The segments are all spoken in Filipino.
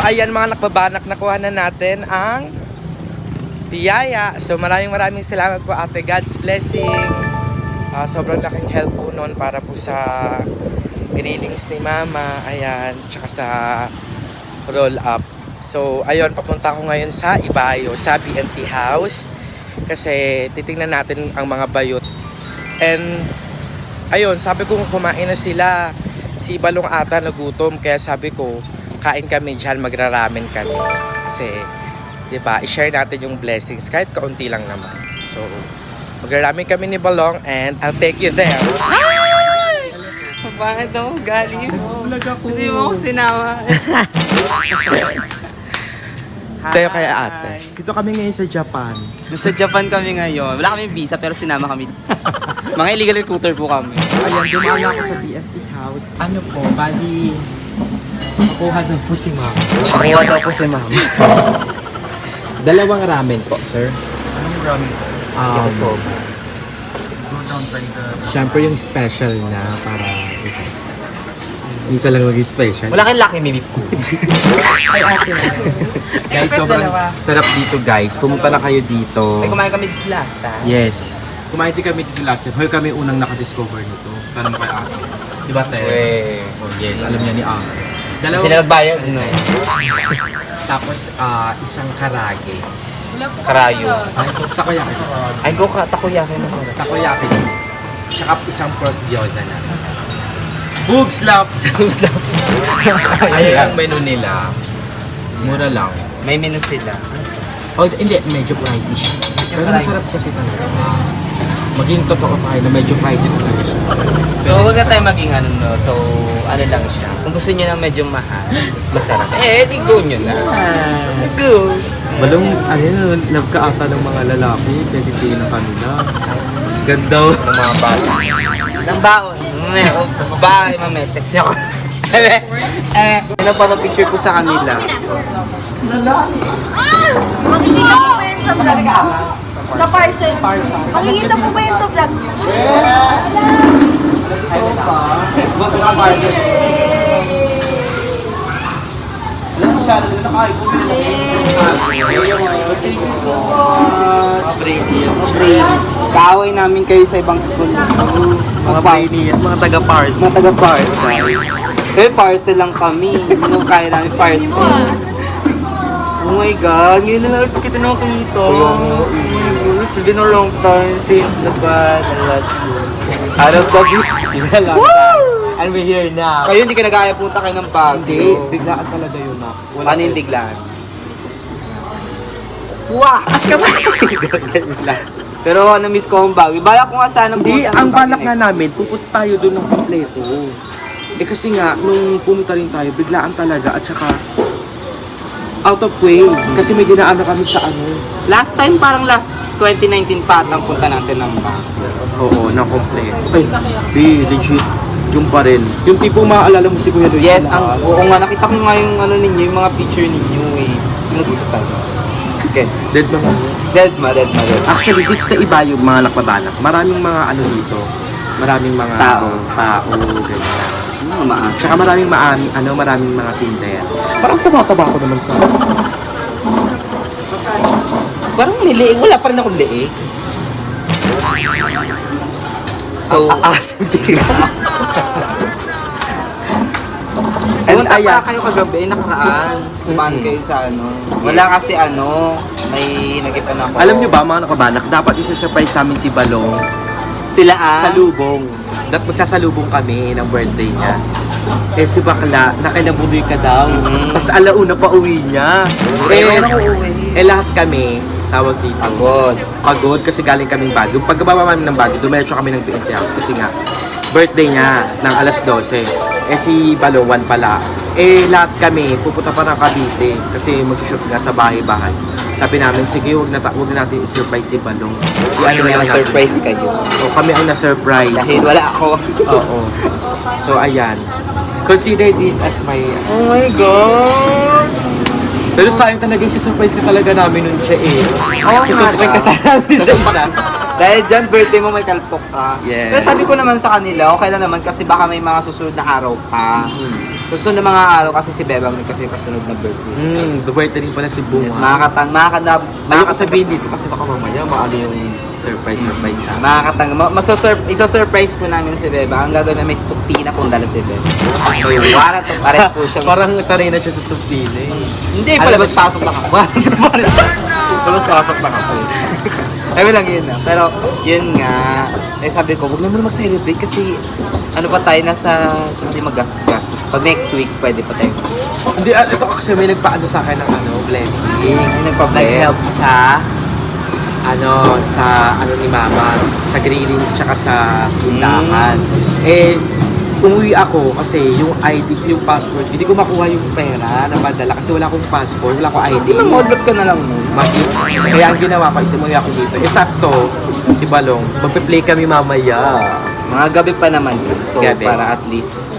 ayan mga nakbabanak, nakuha na natin ang biyaya. So maraming salamat po ate. God's blessing. Sobrang laking help po noon para po sa grillings ni mama. Ayan. Tsaka sa roll up. So ayun, papunta ko ngayon sa Ibayo, sa BNT House. Kasi titingnan natin ang mga bayot. And ayun, sabi ko kumain na sila. Si Balong ata nagutom. Kaya sabi ko, kain kami dyan, magraramen kami. Kasi, diba, i-share natin yung blessings kahit kaunti lang naman. So, magraramen kami ni Balong and I'll take you there. Ay! Bakit ako galing mo? Hindi mo ako sinama. Tayo kaya ate. Dito kami ngayon sa Japan. Sa Japan kami ngayon. Wala kami visa pero sinama kami. Mga illegal recruiter po kami. Ayan, dumala ako sa BFT House. Ano po, bali, makuha daw po si mama. Nakuha daw po si mama. Dalawang ramen po, sir. Anong ramen? Yakisoba. Go down by the... Siyempre yung special na para isa lang maging special. Wala kang laki mimip ko. Ay, ate na. Guys, sobrang sarap dito guys. Pumunta na kayo dito. Ay, kumain kami dito last time. Yes. Kumain din kami dito last time. Hoy, kami unang nakadiscover nito. Tanong kay ate. Diba, te? Oh, yes. Alam niya ni ate. Sila nagbayad? No. Tapos, isang karage. Karayo. Ay, takoyaki. Ay, go ka. Takoyaki masarap. Takoyaki. Tsaka isang pork gyoza na. Bug slaps! Bug slaps. Ayun ang menu nila. Mura lang. May menu sila. Oh, hindi. Medyo pricey siya. Pero masarap kasi talaga. Maging totoo tayo na medyo pricey talaga siya. So, huwag na tayo maging ano, no? So, ano lang siya. Kung gusto nyo ng medyo mahal, mas masarap. Di go nyo na. Go! Balong, love ka ata ng mga lalaki. Pwede kayo ng kanila. Ganda. Ng mga bata. Ng baon. Babae, mame. Text niyo ako. Ano pa picture ko sa kanila? Makikita po ba yun sa vlog? Sa parcel? Makikita po ba yun sa vlog? Buto ka parcel. Lang siya, nakakain po sila. Thank you so much. Kaaway namin kayo sa ibang school. Mga brainy, Mga taga-parcel. mga taga-parcel. Eh, parcel lang kami. Hindi mo kaya namin parcel. Oh my God, ngayon na lang kita nakita. It's been a long time since the bad and let's out of the blue. It's been a long time. And we're here now. Kayo hindi ka nag-aaya punta kayo ng Baguio. Hindi, biglaan talaga yun na. Paano yung biglaan? Wah! As ka ba? Pero na-miss ko ang Baguio. Bala ko nga sana Hindi, punta ang ng balak Baguio nga next. namin, pupunta tayo doon ng kompleto. Eh kasi nga, nung pumunta rin tayo, biglaan talaga at saka out of way. Kasi may dinaan na kami sa Last time, parang last 2019 pa ang punta natin ng Baguio. Oo, na kompleto. Ay, legit. Yung pa rin. Yung tipong maaalala mo si Kuya Luis. Yes, oo nga, nakita ko nga yung ano ninyo, yung mga picture ninyo eh. Kasi mag-isip tayo. Okay. Dead mga Dead ma. Actually, dito sa iba yung mga nakpabanak, maraming mga dito. Maraming mga Tao, ganyan. Maas. Tsaka maraming maraming mga tinder. Parang taba-taba ko naman sa... Parang may leeg. Wala pa rin akong leeg. So, Asim tigil. and And ayan, kayo kagabi, nakaraan. Kumaan kayo sa ano. Wala Yes. kasi may nagipan ako. alam nyo ba mga nakabanak, dapat isa-surprise namin si Balong Sila sa lubong. Dapat magsasalubong kami ng birthday niya. Eh si Bakla, nakilabudoy ka daw. Tapos alauna pa uwi niya. Lahat kami, tawag dito. Pagod kasi galing kaming Baguio. Pagkababa namin ng Baguio, dumiretso kami ng BNT House kasi nga birthday niya ng alas 12. Eh si Balong 1 pala. Lahat kami pupunta pa ng Cavite kasi magsushoot nga sa bahay-bahay. Sabi namin, sige, huwag na natin i-surprise si Balong. Ano na surprise kayo? O, kami ang na-surprise. Dahil wala ako. Oo. So, ayan. Consider this as my... Oh my God! Pero sayang talaga yung surprise ka talaga namin nun siya eh. Susuntukin ka sana namin sa isa. Dahil dyan, birthday mo may kalpok ka. Yes. Pero sabi ko naman sa kanila, okay lang naman kasi baka may mga susunod na araw pa. Susunod na mga araw kasi si Bebang may kasi kasunod na birthday. Duwerte rin pala si Bunga. Yes, Ayoko sabihin dito kasi baka mamaya maano yung surprise na. Isa-surprise po namin si Beba. Ang gagawin na may supina pong dala si Beba. Wala to, pares po siya. Parang sanay na siya sa supina eh. Hindi, palabas-pasok na kasi. Palabas-pasok na kasi. Sabi lang yun na. Pero, yun nga. Sabi ko, huwag naman mag-celebrate kasi ano pa tayo, nasa hindi mag-gastos. Pag next week, pwede pa tayo. Hindi, ito kasi may nagpaano sa akin ng blessing. Ay, nagpa-bless. Nag-help sa ni Mama, sa grillings tsaka sa undahan. Umuwi ako kasi yung ID, yung passport, hindi ko makuha yung pera na padala kasi wala akong passport, wala akong ID. Mag-odlot ka na lang mo. Kaya ang ginawa ko is umuwi ako dito. Sakto, si Balong, magpe-play kami mamaya. Mga gabi pa naman kasi so Gabi. para at least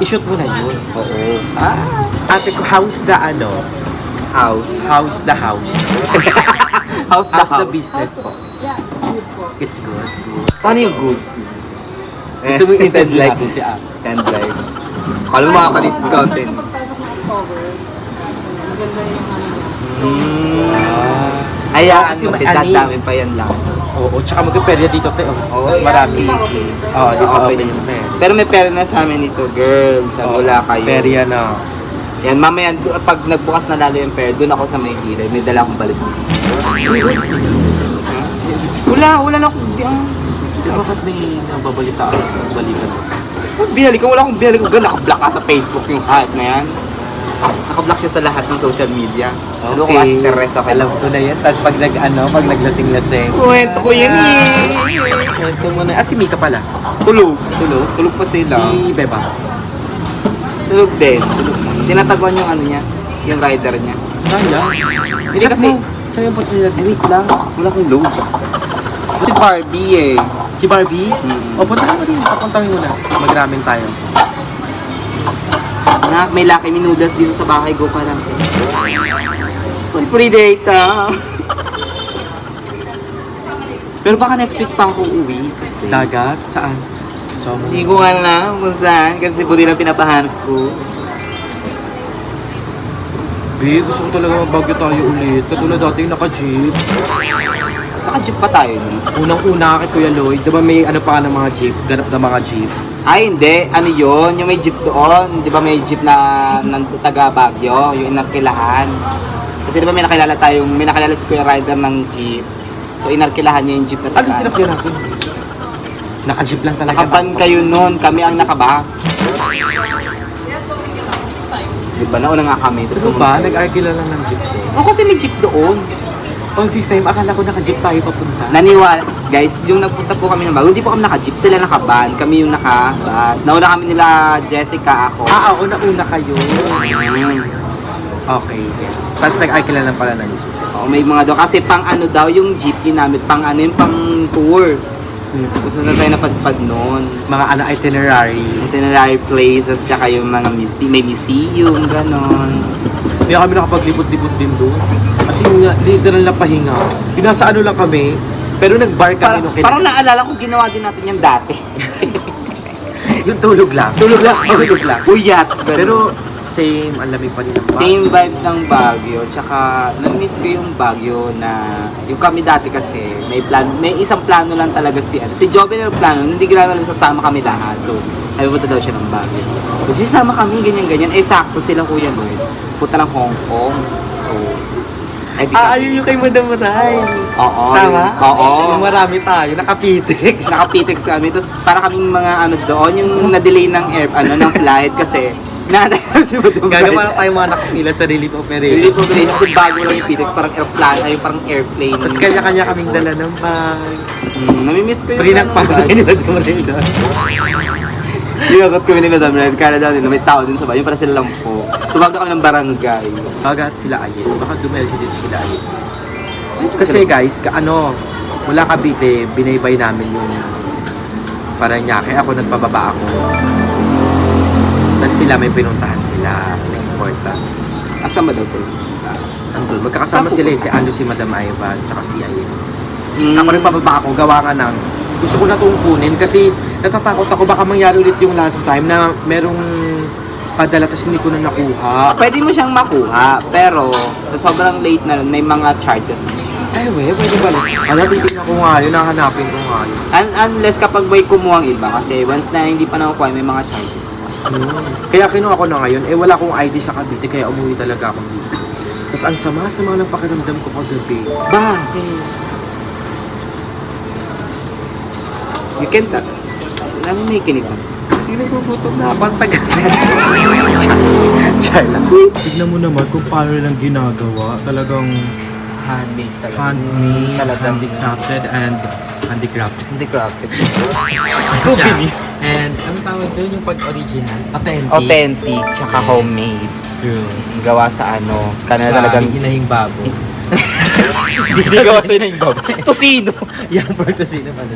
I-shoot mo na yun. Oo. Ate ko, how's the House. How's the house? House How's the business po? It's good. Paano yung good? Gusto mo i-send send like natin si Ate? Send likes. Kala mo makaka-discount din. Ayan, Kasi may dadami pa yan lang. Oo, tsaka mag-perya dito, te. Oo, Mas marami. speaking. Oo, di ba Okay open na yung perya? Pero may pera na sa amin ito, girl. Wala kayo. Perya na. Yan, mamaya, pag nagbukas na lalo yung pera, doon ako sa may gilid. May dala akong balis. Wala na akong... Bakit may nababalitaan? Balikan mo. Wala akong binalik ko. Naka-block ka sa Facebook yung hype na yan. Naka-block siya sa lahat ng social media. Ano ko stress ako. Alam ko na yan. Tapos pag naglasing-lasing. Kwento ko yan eh. Kwento mo na. Si Mika pala. Tulog pa sila. Si Beba. Tulog din. Tinataguan yung ano niya. Yung rider niya. Sayang. Hindi kasi... Sayang po sila. Wait lang. Wala akong load. Si Barbie eh. Si Barbie? O, punta mo rin. Papuntahin mo na. Mag-ramen tayo. Anak, may Lucky Me noodles dito sa bahay. Go ka lang. Free data. Pero baka next week pa ako uwi. Kasi Dagat? Saan? So, hindi ko alam kung saan. Kasi buti lang pinapahanap ko. Babe, gusto ko talaga magbagyo tayo ulit. Katulad dati yung naka-jeep. Naka-jeep pa tayo. Unang-una kay Kuya Lloyd, di ba may ano pa ng mga jeep? Ganap na mga jeep. Ay, hindi. Ano yun? Yung may jeep doon. Di ba may jeep na ng taga Baguio? Yung inarkilahan. Kasi di ba may nakilala si Kuya Rider ng jeep. So, inarkilahan niya yung jeep na taga. Ano sinakyan natin? Naka-jeep lang talaga. Nakaban kayo nun. Kami ang nakabas. Di ba? Nauna nga kami. Gusto ba? Nag-arkila lang ng jeep siya. Oo, kasi may jeep doon. All this time, akala ko naka-jeep tayo papunta. Naniwala. Guys, yung nagpunta po kami ng bago, hindi po kami naka-jeep. Sila nakaban. Kami yung nakabas. Nauna kami nila Jessica, ako. Oo, una kayo. Okay, yes. Tapos nag-arkila lang pala ng jeep. Oo, may mga daw. Kasi pang ano daw yung jeep ginamit. Pang ano yung pang tour. Kung saan tayo napadpad noon. Mga itinerary. Itinerary places, tsaka yung mga may museum, ganon. Hindi kami nakapaglibot-libot din doon. Kasi literal na pahinga. Pinasa ano lang kami, pero nag-bar kami nung Parang naalala ko, ginawa din natin yan dati. Yung tulog lang. Tulog lang. Uyat. Pero same, ang lamig pa rin ng Baguio. Same vibes ng Baguio. Tsaka, na-miss ko yung Baguio na... Yung kami dati kasi, may isang plano lang talaga si Joven yung plano, hindi ginagawa lang sasama kami lahat. So, ay punta daw siya ng Baguio. Pag sisama kami, ganyan-ganyan, sakto sila Kuya Lloyd. Punta ng Hong Kong. So, ayun yung kay Madam Ray. Oo. Tama? Oo. Yung marami tayo, nakapitex. Nakapitex kami. Tapos para kaming mga ano doon, yung na-delay ng ng flight kasi naantay si Madam Ray. Gagawa na tayo mga nakapila sa relief operation. Relief operation kasi bago lang yung Pitex, parang parang airplane. Tapos kanya-kanya kaming dala ng bag. Namimiss ko yung Pre nagpagay ni Madam Ray doon. Dinakot kami ni Madam Red. Kala daw nila may tao din sa bahay. Yung para sila lang po. Tumawag na kami ng barangay. Bagat sila Ayin. Baka dumel siya dito sila Ayin. Kasi guys, mula Cavite, binaybay namin yung Paranaque. Ako nagpababa ako. Tapos sila may pinuntahan sila na important. Asan ba daw sila? Andun. Magkakasama sila si Ando, si Madam Ivan, tsaka si Ayin. Mm. Ako nagpababa ako, gawa ka ng gusto ko na itong kunin kasi natatakot ako baka mangyari ulit yung last time na merong nagpadala tapos hindi ko na nakuha. Pwede mo siyang makuha, pero sa sobrang late na nun, may mga charges na siya. Ay, pwede ba? Ano, titignan ko nga yun, nahanapin ko nga yun. Unless kapag may kumuha ang iba, kasi once na hindi pa nakukuha, may mga charges pa. Kaya kinuha ko na ngayon, wala akong ID sa Cavite, kaya umuwi talaga ako dito. Tapos ang sama-sama ng pakiramdam ko kagabi. Bakit? You can tell us. Namimikinig ka. Sino gugutom na? Pagtagal. Char lang. Tignan mo naman kung paano nilang ginagawa. Talagang Handmade talaga. Handmade, Talagang handicrafted, and handicrafted. hindi crafted. Souvenir. And anong tawag doon yung pag-original? Authentic. Authentic, tsaka homemade. True. Gawa sa ano, kanila talagang... Ginahing baboy. Hindi gawa sa yung babo. Tosino! Yung pagtasino pala.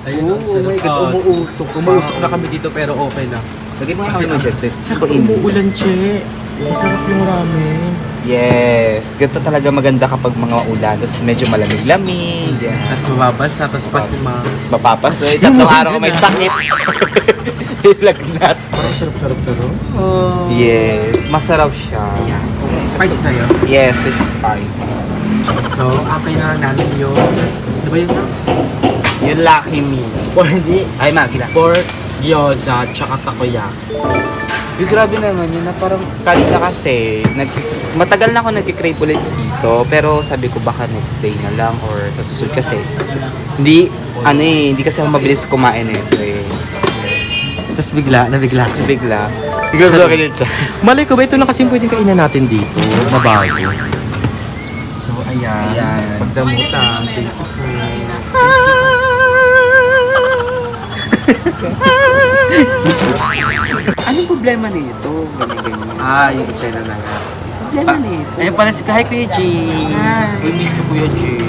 Ayun, Oh, ang sarap. my God, umuusok pa. Umuusok na kami dito pero okay lang. Lagay mo nga kami ng Saka umuulan, che. Masarap yung ramen. Yes, ganito talaga maganda kapag mga ulan. Tapos medyo malamig-lamig. Yan. Tapos mababasa, tapos pasima. Tapos mapapasoy. Tatlong araw ka may sakit. Lagnat. Parang sarap-sarap. Yes, masarap siya. Spicy sa'yo? Yes, with spice. So, apay na namin yung... Ano ba yun na? Yung Lucky Me. Or hindi. Ay, magila. Pork, gyoza, tsaka takoyaki. Yung grabe naman yun na parang kanina kasi, matagal na ako nagkikrave ulit dito, pero sabi ko baka next day na lang or sa susunod kasi, hindi kasi ako mabilis kumain Tapos nabigla. Bigla. Because okay din siya. Malay ko ba, ito lang kasi yung pwedeng kainan natin dito. Mabago. So, ayan. Ayan. Pagdamutan. Thank you po. Anong problema nito? Ganyan-ganyan. Yung eksena na nga. Problema nito. Ayun pala si Kuya G. Hi. We miss you, Kuya G.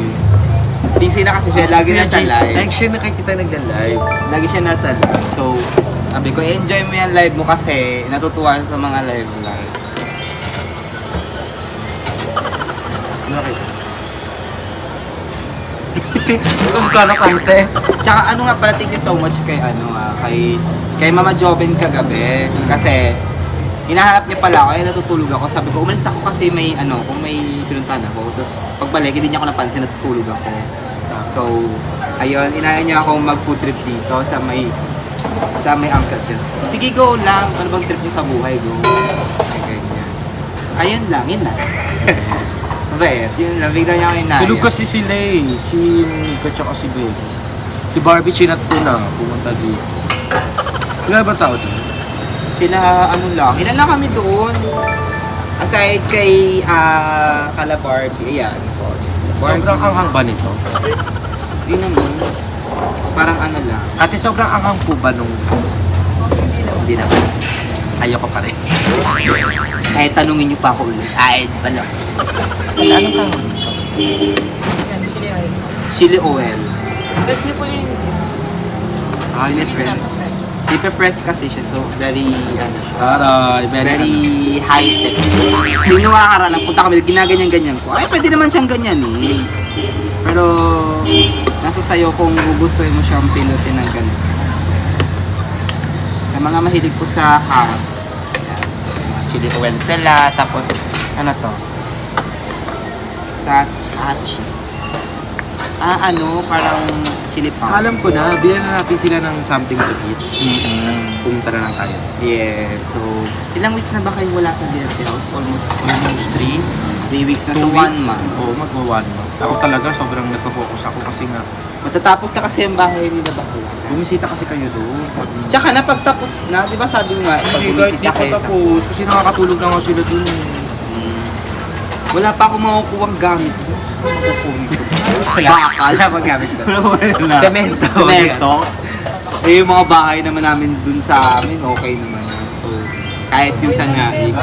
Busy na kasi siya, lagi nasa live. Like siya nakikita nagda-live. Lagi siya nasa live. So, sabi ko, enjoy mo yan live mo kasi natutuwa siya sa mga live. Bakit? Ang kala kahit eh. Tsaka ano nga pala, thank you so much kay kay Mama Joven kagabi. Kasi hinahanap niya pala ako, kaya natutulog ako. Sabi ko, umalis ako kasi kung may pinuntahan ako. Tapos pagbalik, hindi niya ako napansin, natutulog ako. So, ayun, inaya niya ako mag-food trip dito sa may angkat dyan. Sige, go lang. Ano bang trip niyo sa buhay? Go. Ay, ganyan. Ayun lang, yun lang. Mabait, yun lang. Bigla niya ako inaya. Tulog kasi sila eh. Si Mika tsaka si Bebe. Si Barbie chinat ko na. Pumunta dito. Wala ba tao doon? Sila, ilan lang kami doon. Aside kay Kala Barbie, ayan po. Sobrang anghang ba nito? Hindi naman. Parang lang. Ate, sobrang anghang po ba nung... Hindi naman. Ayoko pa rin. Kahit tanungin niyo pa ako ulit. Ay, balas. Anong tawag nito? Chili oil. Press niyo po yung... Chili press. Chili press kasi siya, so very, siya. Taray, Very high-tech. Sino nakakaralang punta kami, ginaganyan-ganyan ko. Ay, pwede naman siyang ganyan eh. Pero, nasa sayo kung gugustuhin mo siyang pinutin ng ganyan. Sa mga mahilig po sa hats, chili oil sila, tapos, to? Sa chachi. Parang chili powder. Alam ko na, bilan na natin sila ng something to eat. Tapos pumunta na lang tayo. Yeah, so, ilang weeks na ba kayo wala sa DLT House? Almost 3 weeks na, so 1 month. Oo, magwa 1 month. Ako talaga, sobrang nagpo-focus ako kasi nga, Matatapos na kasi yung bahay nila Bakla. bumisita kasi kayo doon. Tsaka napagtapos na, di ba sabi mo nga, pag bumisita kayo. tapos, kasi nakakatulog na nga sila doon. Wala pa akong makukuha gamit. Bakal. Wala pang gamit doon. Semento. Semento. Eh, yung mga bahay naman namin dun sa amin, okay naman yan. So, kahit yung sanaig.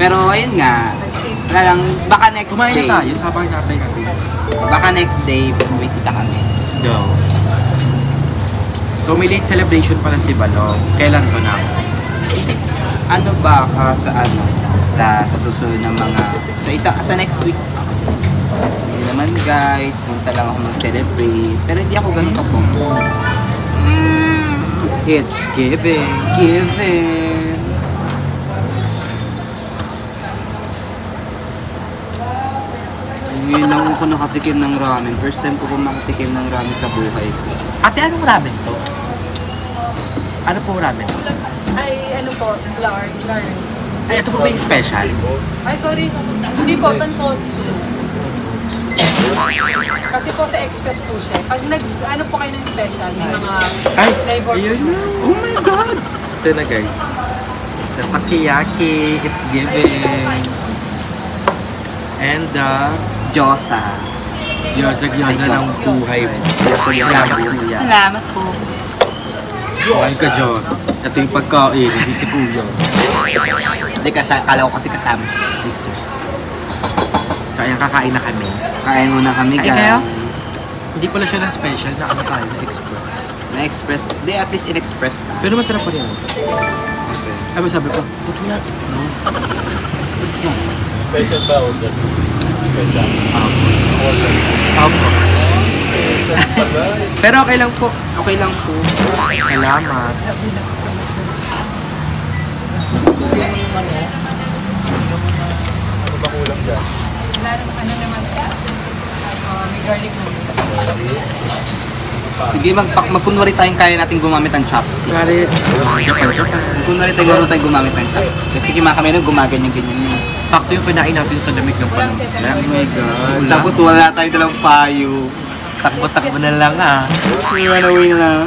Pero ayun nga, wala lang, baka next Kumain day. na tayo, sabay natin natin. Baka next day, bumisita kami. Go. So may late celebration pala si Balong. Kailan to na? Ano ba ka sa susunod ng mga sa next week kasi hindi naman guys, minsan lang ako mag-celebrate pero hindi ako ganun kapong It's giving. it's given Ngayon lang ako nakatikim ng ramen. First time ko po makatikim ng ramen sa buhay ko. Ate, anong ramen to? Ano po ramen to? Ay, ano po, flour. Ay, ito po ba yung special? Ay, sorry. Hindi po, Tantods. Kasi po sa express po siya. Pag ano po kayo ng special, may mga Ay, flavor ayun po. na. Oh my God! Ito na guys. The takoyaki, it's giving. And the Diyosa. gyoza ng buhay mo. Salamat kuya. Salamat po. Kumain ka dyan. Ito yung pagkain, hindi si Kuya. Hindi, kala ko kasi kasama. This So ayan, kakain na kami. Kain muna kami, Kain guys. kayo? Hindi pala siya ng special, nakakakain na express. Na-express. Di, at least in-express na. Pero masarap pa rin. Ay, sabi ko, buto na. Special ba order? Special. Opo. Pero okay lang po. Okay lang po. Salamat. Ano ba kulang dyan? Ano naman siya? May garlic naman. Sige, magkunwari tayong kaya natin gumamit ng chopstick. Kari, Kunwari tayong gumamit ng chopstick. Kasi kami nung gumaganyan-ganyan yun. Sakto yung kinain natin sa lamig ng panahon. Oh my God. Tapos wala tayong dalang payo. Takbo-takbo na lang ah. Runaway na lang.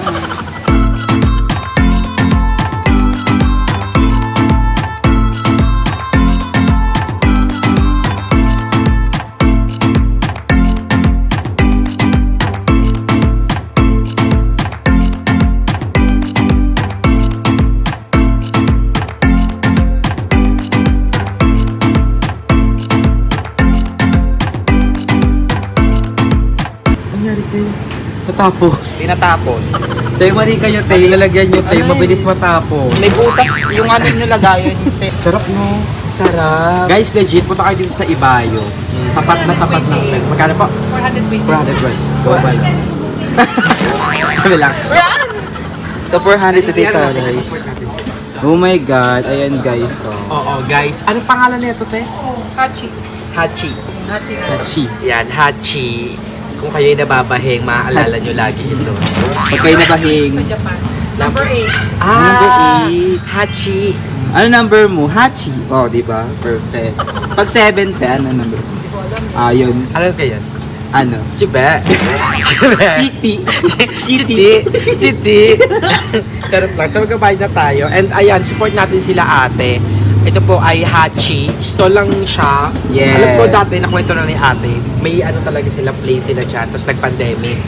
Tatapo. Tinatapon. Tayo mali kayo, tayo lalagyan nyo, tayo Ay. mabilis matapo. May butas yung ano nyo lagayan. Sarap no? Sarap. Guys, legit, punta kayo dito sa Ibayo. Tapat na tapat ng friend. Magkano po? 420. 400 right? Global. Sabi lang. So 400 to dito. Support Right? natin sila. Oh my God. Ayan guys. Oh. Oo guys, anong pangalan nito te? Hachi. Hachi. Hachi. Hachi. Yan, Hachi. Kung kayo'y nababahing, maaalala nyo lagi ito. Pag kayo nabahing. Sa Japan. Number 8. Number eight. Hachi. Ano number mo? Hachi. Oh, di ba? Perfect. Pag 70, ano number? Yun. Ano kayo? Ano? Chibe. Chibe. City. City. City. Charot lang. So magkabayad na tayo. And ayan, support natin sila ate. Ito po ay Hachi. Stall lang siya. Yes. Alam ko dati, nakwento na ni ate, may ano talaga sila, play sila dyan. Tapos nag-pandemic.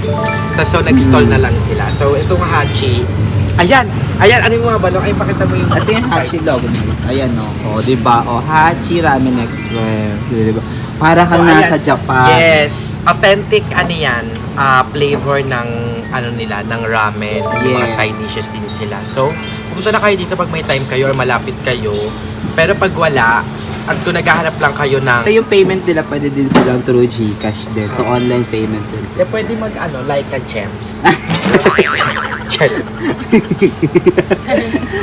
Tapos so nag-stall na lang sila. So itong Hachi. Ayan. Ayan, ano yung mga balong? Ay, pakita mo yung... Ito yung Hachi logo guys. Ayan o. Oh, di ba? Oh, Hachi Ramen Express. Di ba? Para kang So, nasa ayan. Japan. Yes. Authentic ano yan, flavor ng ano nila, ng ramen. Yung mga Yes. side dishes din sila. So, pumunta na kayo dito pag may time kayo or malapit kayo. Pero pag wala, at kung naghahanap lang kayo ng... Ito yung payment nila pwede din silang through GCash din. So, online payment din. Yeah, pwede mag ano, like a gems. Chill.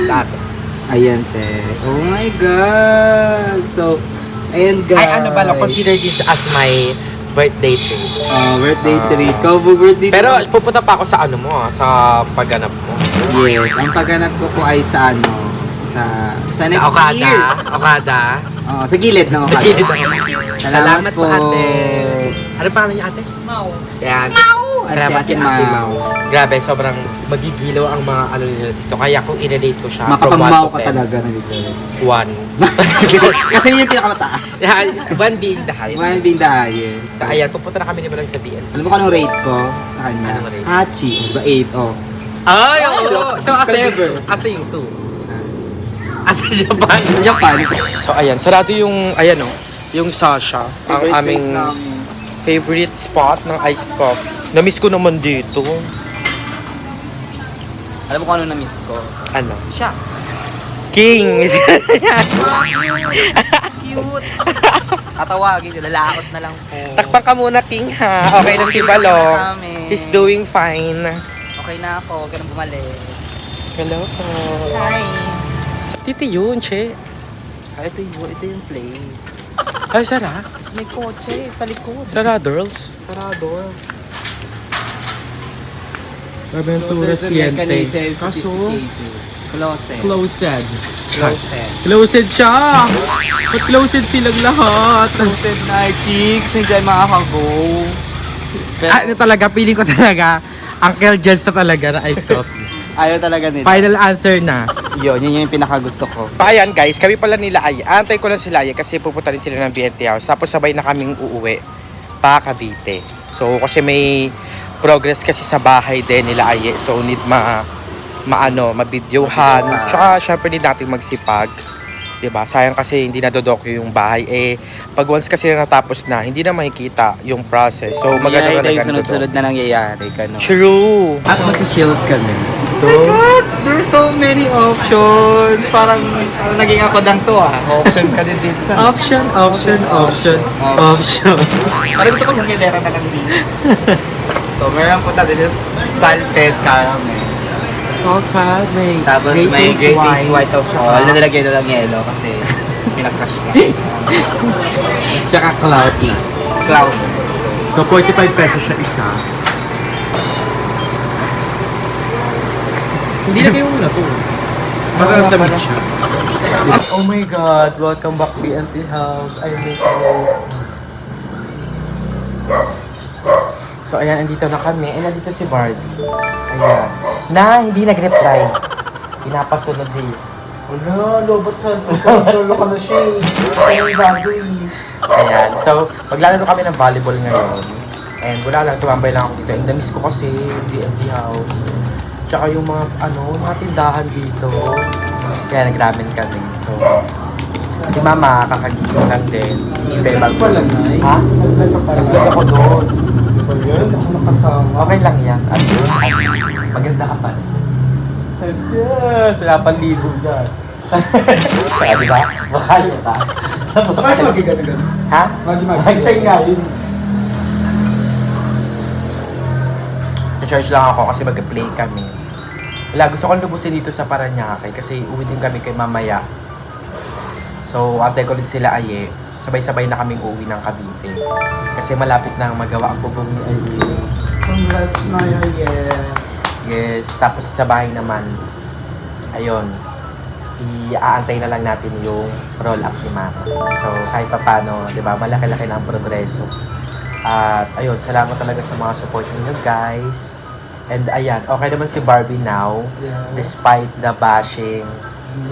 Lahat. Ayan, te. Oh my God! So, ayan guys. Ay, ano ba lang, consider this as my birthday treat. Birthday treat. Kaubo birthday Pero pupunta pa ako sa ano mo, sa pagganap mo. yes, ang pagganap ko po ay sa ano, sa next Sa Okada. year. Okada. Oh, sa gilid ng Okada. Sige, salamat po ate. Ano pangalan niya ate? Mau. Yan. At Salamat si Ate kay Ate Mau. Mau. Grabe, sobrang magigilaw ang mga ano nila dito. Kaya kung i-relate ko siya Mapapamaw ka 1 to 10, talaga na bigla. 1. Kasi yun yung pinakamataas. Yan, 1 being the highest. One being the highest. So ayan, pupunta na kami ni Balang sabihin. Alam mo kung anong rate ko sa kanya? Anong rate? Hachi. Ba 8, oh. Ay, oo. So, Clever. asa yung 2? Asa Japan? Sa Japan. So ayan, sarado yung, ayan o, yung Sasha, ang aming favorite spot ng iced coffee. Na-miss ko naman dito. Alam mo kung ano na-miss ko? Ano? Siya. King! Miss ko na yan. Cute. Tatawagin ko, lalakot na lang po. Takpan ka muna, King, ha? Okay na si Balong. Sa amin. He's doing fine. Okay na ako, huwag ka nang bumalik. Hello po. Hi. Dito yun, che. Ito yung place. Ay, Sara. May kotse sa likod. Sara, girls. Sarados. Aventura Siente. Kaso, Closet. closed. Closet. Closed siya. Ba't closed silang lahat? Closet na, chicks. Hindi makaka-go. Pero, Ano talaga, feeling ko talaga, Uncle Jens na talaga na ice coffee. ayaw talaga nila. Final answer na. Yun yung pinakagusto ko. Ayan guys, kami pala nila ay antay ko lang sila ay kasi pupunta rin sila ng BNT House. Tapos sabay na kaming uuwi pa Cavite. So kasi may progress kasi sa bahay din nila ay so need mabidyohan. Tsaka syempre need natin magsipag. 'Di ba? Sayang kasi hindi nadodokyo yung bahay pag once kasi natapos na, hindi na makikita yung process. So maganda Maganda talaga yung sunod-sunod na nangyayari. Ganun. True. At mag-chills kami. So, There's so many options. Parang naging ako lang to Options ka din dito sa... option. Parang gusto ko yung hilera na kami dito. So, meron po tayo dito salted caramel. Salted, may Tapos may great taste white of all. Nalagay na lang yellow kasi pinakrush lang. Tsaka cloud na. Cloud. So 45 pesos siya isa. Hindi na kayo muna to. Parang sa siya. Oh my God! Welcome back BNT House. I miss you. So ayan, andito na kami. Nandito si Barbie. Ayan. Na, hindi nag-reply. Pinapasunod din. Wala, lobot sa control ka na siya Ay, bago Ayan. So, maglalaro kami ng volleyball ngayon. And wala lang, tumambay lang ako dito. And na-miss ko kasi yung BNT House. Tsaka yung mga tindahan dito. Kaya nagramen kami. So, si Mama, kakagising lang din. Si Bebang. pala, Nay. Ha? Naglag ka pala. Naglag ako doon. Diba yun? Ako nakasama. Okay lang yan. At least, maganda ka pa. Yes! Wala pang libo dyan. Kaya diba? Makaya ka. Bakit magigano-gano? Ha? Magi-magi. Isay nga yun. Na-charge lang ako kasi mag-play kami. Wala, gusto kong lubusin dito sa Paranaque kasi uwi din kami kay mamaya. So, antay ko din sila Aye. Sabay-sabay na kaming uwi ng Cavite. Kasi malapit na magawa ang bubong ni Aye. Congrats na yeah. Yes, tapos sa bahay naman, ayun, iaantay na lang natin yung roll-up ni Mama. So, kahit pa paano, di ba, malaki-laki na ang progreso. At ayun, salamat talaga sa mga support ninyo guys. And ayan, okay naman si Barbie now, despite the bashing.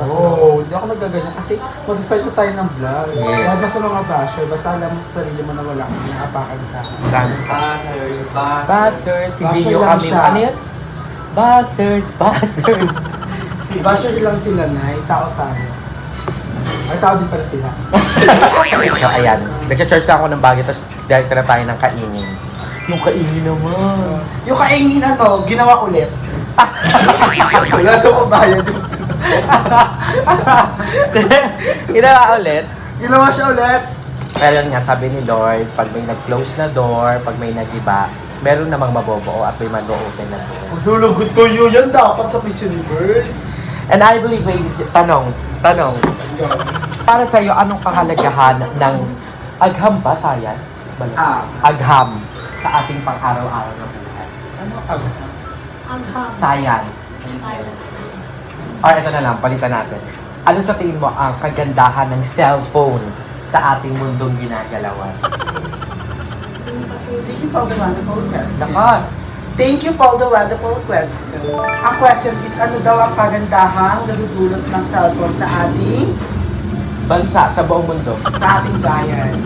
Oo, hindi ako nagaganyan kasi mag-start na tayo ng vlog. Yes. Kaya basta mga basher, basta alam mo sa sarili mo na wala kang nakapakan ka. Buzzers. Buzzers, si Basher Binyo lang kami. siya. Ano yun? Buzzers. Basher lang sila na, tao tayo. Ay, tao din pala sila. So ayan, nag-charge lang ako ng bagay, tapos direct na tayo ng kainin. Yung kainin naman. Yung kaingin na to, ginawa ulit. Wala daw ko bayad. Ginawa ulit. Ginawa siya ulit. Pero yun nga, sabi ni Lord, pag may nag-close na door, pag may nag-iba, meron namang mabobuo at may mag-open na door. Maglulugot ko yun. Yan dapat sa Miss Universe. And I believe, ladies, tanong, para sa'yo, anong kahalagahan ng agham ba, science? Agham sa ating pang-araw-araw na buhay. Ano ang Science. Or ito na lang, palitan natin. Ano sa tingin mo ang kagandahan ng cellphone sa ating mundong ginagalawan? Thank you for the wonderful question. Lakas! Thank you for the wonderful question. Ang question is, ano daw ang kagandahan na dudulot ng cellphone sa ating Bansa sa buong mundo. ating bayan?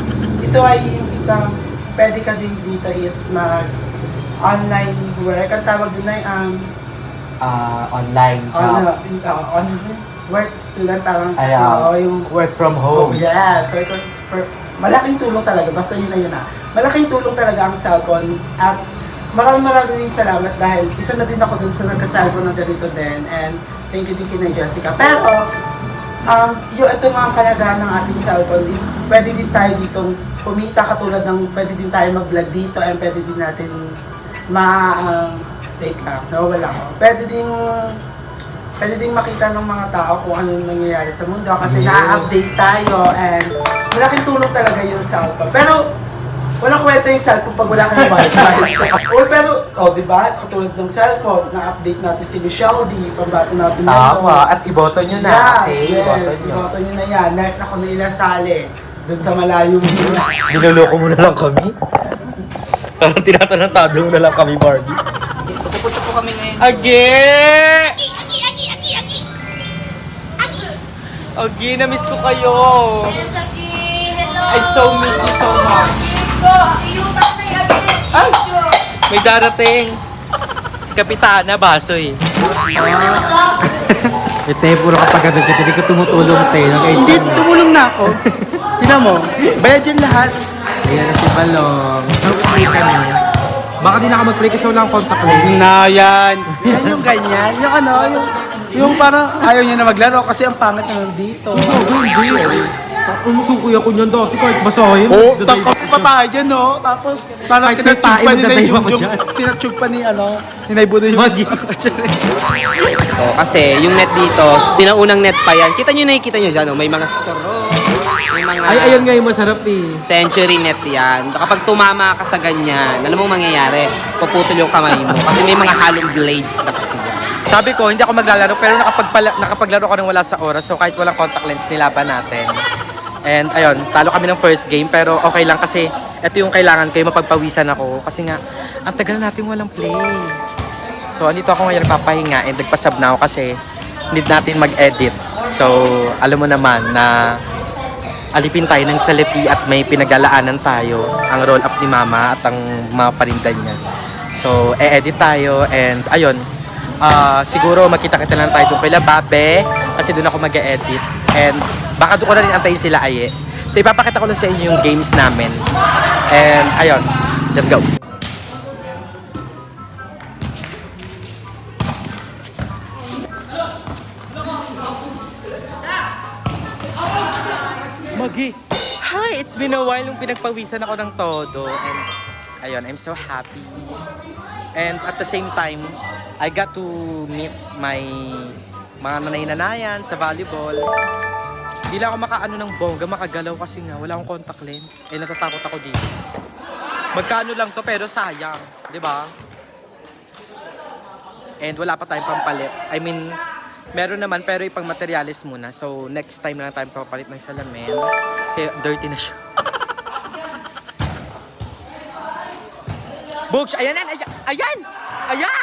Ito ay yung isang, pwede ka din dito is mag-online work. Ang tawag din ay Online on work student, parang yung work from oh, home. yeah. So, malaking tulong talaga. Basta yun na yun Malaking tulong talaga ang cellphone. At maraming salamat dahil isa na din ako dun sa nagka-cellphone na ganito din. And thank you din kina Jessica. Pero, ito mga kalagahan ng ating cellphone is pwede din tayo ditong kumita katulad ng pwede din tayo mag-vlog dito and pwede din natin wait lang, nawawala ko. Pwede ding makita ng mga tao kung ano nangyayari sa mundo kasi na-update tayo and malaking tulong talaga yung cellphone. Pero, walang kwenta yung cellphone pag wala kang wifi. Or pero, di ba? Katulad ng cellphone, na-update natin si Michelle D. Pambato natin Tama. At iboto nyo na. Yeah, Okay, yes, iboto nyo. iboto nyo na yan. Next, ako na ilasali. Doon sa malayong Niloloko mo na lang kami. Parang tinatanantado mo na lang kami, Barbie. Pupunta po kami ngayon. Agi! Agi, na-miss ko kayo. Yes, Agi. Hello. I so miss you so much. Go. Iyutan na yung Agi. Ay! May darating. Si Kapitana Basoy. Ite, puro kapag hindi ko tumutulong, te. Hindi, tumulong na ako. Tingnan mo, bayad yung lahat. Ayan na si Balong. Mag-play kami. Baka di na ako mag-play kasi wala akong contact lens. Na yan. Yan yung ganyan. Yung ano, yung parang ayaw niya na maglaro kasi ang pangit na nandito. Umusukoy ako niyan dati kahit basahin. Oh, takot pa tayo dyan, no? Tapos, parang Kahit may tinatsyug tae, pa ni magdadayo yung ako dyan. tinatsyug pa ni, Ninay Budo yung... Magi. Oh, kasi yung net dito, sinaunang net pa yan. Kita nyo, nakikita nyo dyan, may mga straw. May mga... Ay, ayun nga yung masarap eh. Century net yan. Kapag tumama ka sa ganyan, alam mo mangyayari? Puputol yung kamay mo. Kasi may mga halong blades na kasi yan. Sabi ko, hindi ako maglalaro pero nakapaglaro ko nang wala sa oras. So kahit walang contact lens, nilaban natin. And ayun, talo kami ng first game pero okay lang kasi ito yung kailangan ko, yung mapagpawisan ako. Kasi nga, ang tagal natin walang play. So andito ako ngayon nagpapahinga and nagpasub na ako kasi need natin mag-edit. So alam mo naman na alipin tayo ng saliti at may pinaglalaanan tayo. Ang roll up ni Mama at ang mga parindan niya. So e-edit tayo and ayun, siguro makita-kita lang tayo doon kay Babe kasi doon ako mag-e-edit and baka doon ko na rin antayin sila Aye. So ipapakita ko lang sa inyo yung games namin and ayun, let's go. Magi! Hi! It's been a while nung pinagpawisan ako ng todo and ayun, I'm so happy. And at the same time, I got to meet my mga nanay-nanayan sa volleyball. Hindi lang ako makaano ng bongga, makagalaw kasi nga wala akong contact lens. Eh natatakot ako dito. Magkano lang to pero sayang, 'di ba? And wala pa tayong pampalit. I mean, meron naman pero ipang materialis muna. So next time na lang tayong papalit ng salamin. Kasi dirty na siya. Books, ayan! Ayan! Ayan!